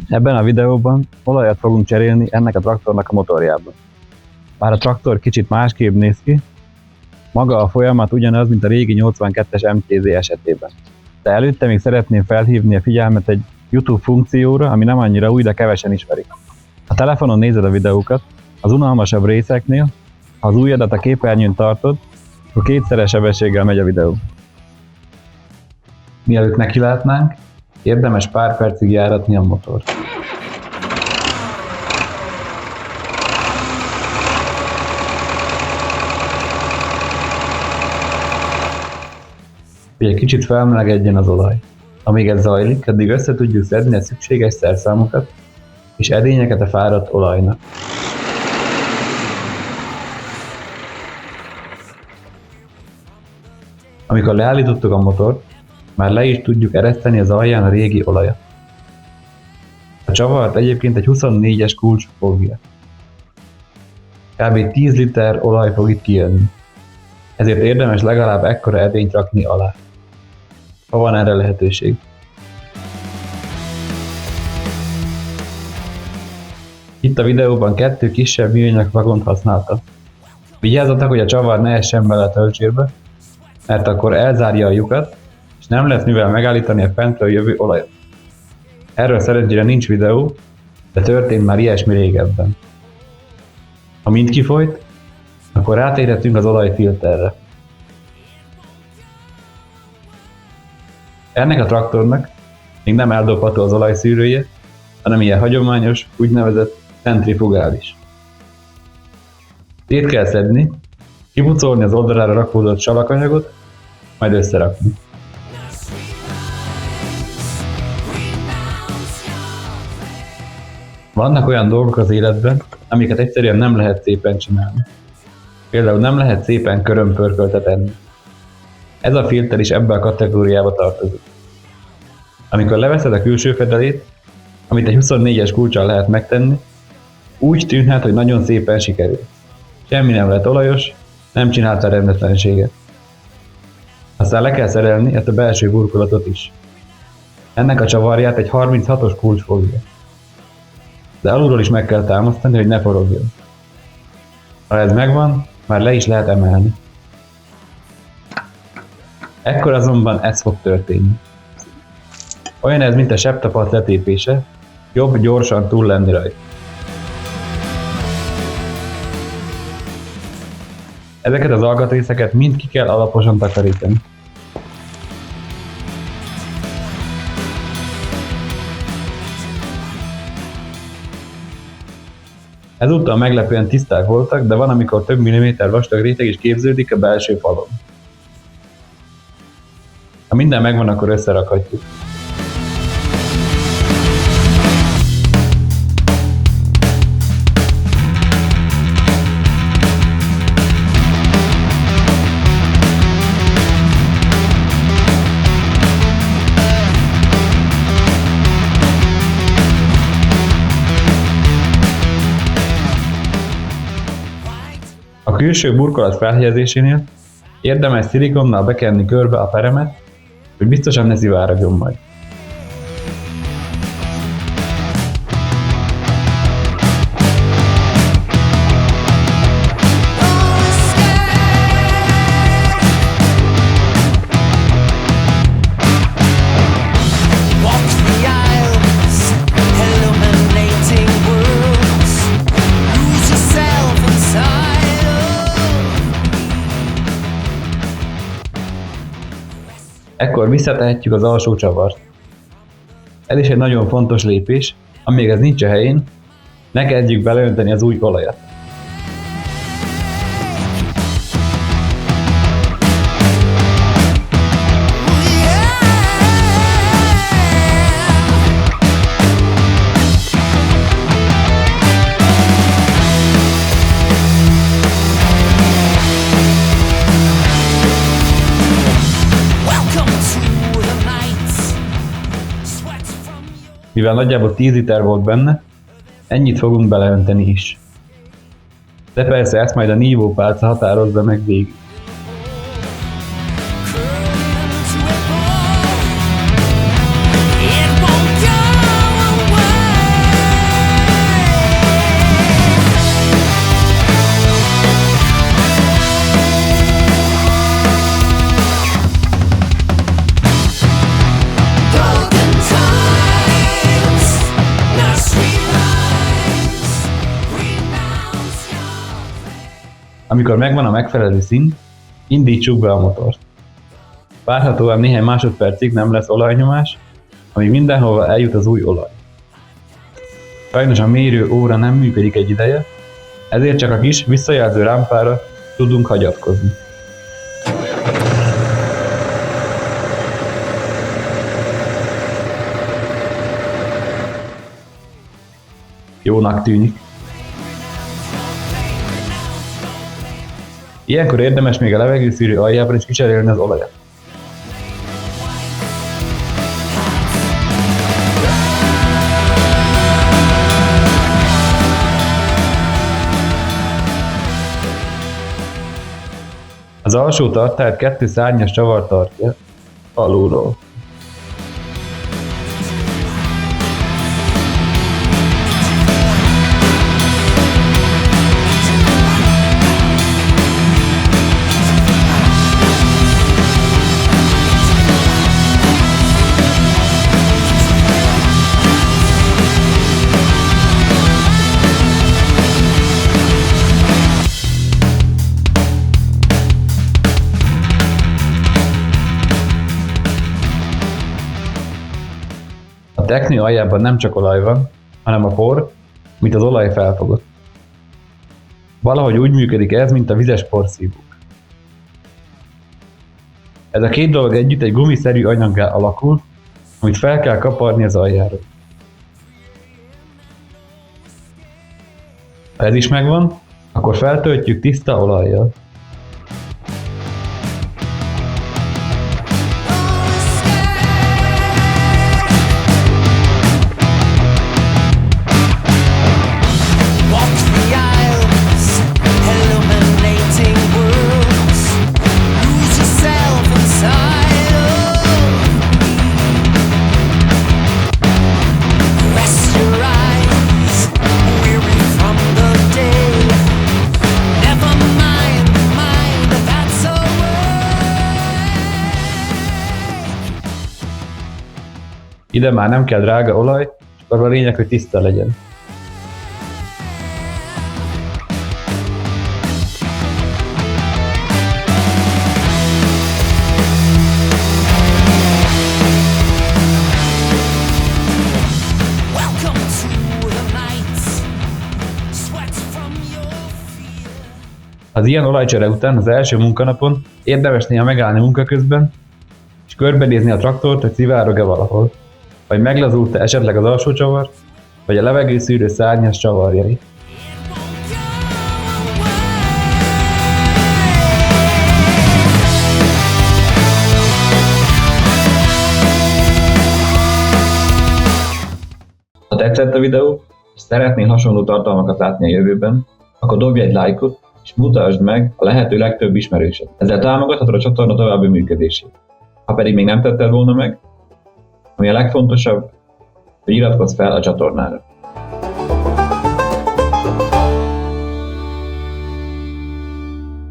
Ebben a videóban olajat fogunk cserélni ennek a traktornak a motorjában. Bár a traktor kicsit másképp néz ki, maga a folyamat ugyanaz, mint a régi 82-es MTZ esetében. De előtte még szeretném felhívni a figyelmet egy YouTube funkcióra, ami nem annyira új, de kevesen ismerik. Ha telefonon nézed a videókat, az unalmasabb részeknél, ha az ujjadat a képernyőn tartod, akkor kétszeres sebességgel megy a videó. Mielőtt nekilátnánk, érdemes pár percig járatni a motort. Hogy egy kicsit felmelegedjen az olaj. Amíg ez zajlik, addig össze tudjuk szedni a szükséges szerszámokat és edényeket a fáradt olajnak. Amikor leállítottuk a motort, már le is tudjuk ereszteni az alján a régi olajat. A csavart egyébként egy 24-es kulcs fogja. Kb. 10 liter olaj fog itt kijönni. Ezért érdemes legalább ekkora edényt rakni alá, ha van erre lehetőség. Itt a videóban 2 kisebb műanyag vagont használtam. Vigyázzatok, hogy a csavar ne essen bele a töltsérbe, mert akkor elzárja a lyukat, és nem lesz mivel megállítani a fentről jövő olajat. Erről szerencsére nincs videó, de történt már ilyesmi régebben. Ha mind kifolyt, akkor rátérhetünk az olajfilterre. Ennek a traktornak még nem eldobható az olajszűrője, hanem ilyen hagyományos, úgynevezett centrifugális. Szét kell szedni, kipucolni az oldalára rakódott salakanyagot, majd összerakni. Vannak olyan dolgok az életben, amiket egyszerűen nem lehet szépen csinálni. Például nem lehet szépen körömpörköltet enni. Ez a filter is ebbe a kategóriába tartozik. Amikor leveszed a külső fedelét, amit egy 24-es kulccsal lehet megtenni, úgy tűnhet, hogy nagyon szépen sikerül. Semmi nem lett olajos, nem csinálta rendetlenséget. Aztán le kell szerelni ezt a belső burkolatot is. Ennek a csavarját egy 36-os kulcs fogja. De alulról is meg kell támasztani, hogy ne forogjon. Ha ez megvan, már le is lehet emelni. Ekkor azonban ez fog történni. Olyan ez, mint a sebtapadt letépése, jobb gyorsan túl lenni rajta. Ezeket az alkatrészeket mind ki kell alaposan takarítani. Ezúttal meglepően tiszták voltak, de van, amikor több milliméter vastag réteg is képződik a belső falon. Ha minden megvan, akkor összerakhatjuk. A külső burkolat felhelyezésénél érdemes szilikonnal bekenni körbe a peremet, hogy biztosan ne szivárogjon majd. Ekkor visszatehetjük az alsó csavart. Ez is egy nagyon fontos lépés, amíg ez nincs a helyén, ne kezdjük beleönteni az új olajat. Mivel nagyjából 10 liter volt benne, ennyit fogunk beleönteni is. De persze ezt majd a nívópálca határozza meg végig. Amikor megvan a megfelelő szint, indítsuk be a motort. Várhatóan néhány másodpercig nem lesz olajnyomás, amíg mindenhova eljut az új olaj. Sajnos a mérő óra nem működik egy ideje, ezért csak a kis visszajelző lámpára tudunk hagyatkozni. Jónak tűnik. Ilyenkor érdemes még a levegőszűrő aljában is kicserélni az olajat. Az alsó tartályt 2 szárnyas csavar tartja alulról. A teknő aljában nem csak olaj van, hanem a por, amit az olaj felfogott. Valahogy úgy működik ez, mint a vizes porszívók. Ez a két dolog együtt egy gumiszerű anyaggá alakul, amit fel kell kaparni az aljáról. Ha ez is megvan, akkor feltöltjük tiszta olajjal. Ide már nem kell drága olaj, csak a lényeg, hogy tiszta legyen. Az ilyen olajcsere után az első munkanapon érdemes néha megállni munka közben, és körbenézni a traktort, hogy szivárog-e valahol, vagy meglazult-e esetleg az alsó csavar, vagy a levegőszűrő szárnyas csavarjai. Ha tetszett a videó, és szeretnél hasonló tartalmakat látni a jövőben, akkor dobj egy lájkot, és mutasd meg a lehető legtöbb ismerőset. Ezzel támogathatod a csatorna további működését. Ha pedig még nem tetted volna meg, ami a legfontosabb, hogy iratkozz fel a csatornára.